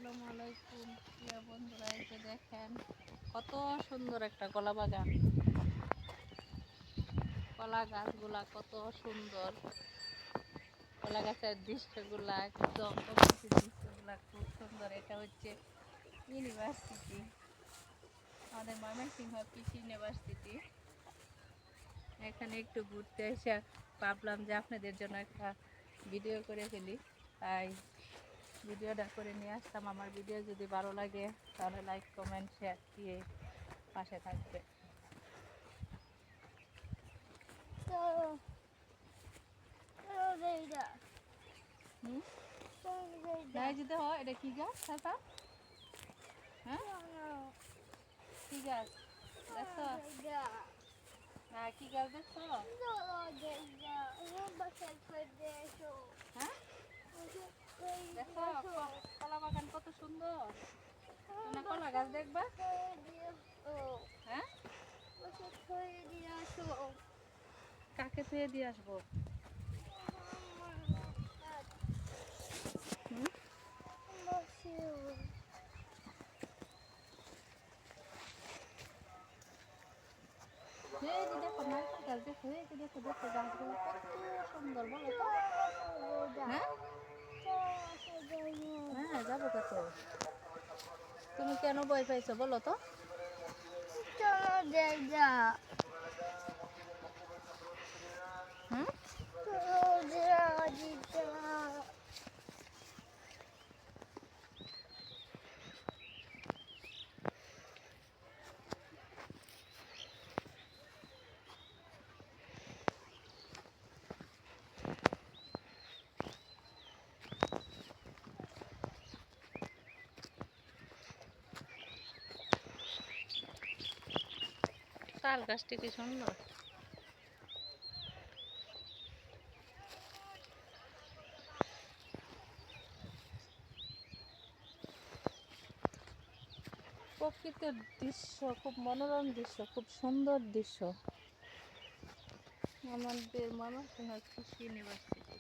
আসসালামু আলাইকুম প্রিয় বন্ধুরা, এই যে দেখেন কত সুন্দর একটা কলা বাগান। কলা গাছগুলা কত সুন্দর, কলা গাছের দৃশ্যগুলা একদম প্রকৃতির দৃশ্যগুলা খুব সুন্দর। এটা হচ্ছে ইউনিভার্সিটি, আমাদের ময়মনসিংহ কৃষি ইউনিভার্সিটি। এখানে একটু ঘুরতে এসে ভাবলাম যে আপনাদের জন্য একটা ভিডিও করে ফেলি, তাই ভিডিওটা করে নিয়ে আসলাম। আমার ভিডিও যদি ভালো লাগে তাহলে লাইক কমেন্ট শেয়ার দিয়ে পাশে থাকবে। এটা কি গাছ? হ্যাঁ, কি গাছ দেখছো? হ্যাঁ, কি গাছ দেখছো? হ্যাঁ, দেখো কলা বাগান কত সুন্দর। তোমরা কলা গাছ দেখবা? হ্যাঁ, কাকে থুয়ে দিয়ে আসবো? দেখো নারকেল গাছ, দেখো এই যে দেখো দেখো গাছগুলো কত সুন্দর, বলো তো? হ্যাঁ, হ্যাঁ যাবো কত। তুমি কেন ভয় পাইছো বলো তো? হুম, তাল গাছটি কি সুন্দর। প্রকৃতির দৃশ্য খুব মনোরম দৃশ্য, খুব সুন্দর দৃশ্য আমাদের ময়মনসিংহ কৃষি ইউনিভার্সিটি।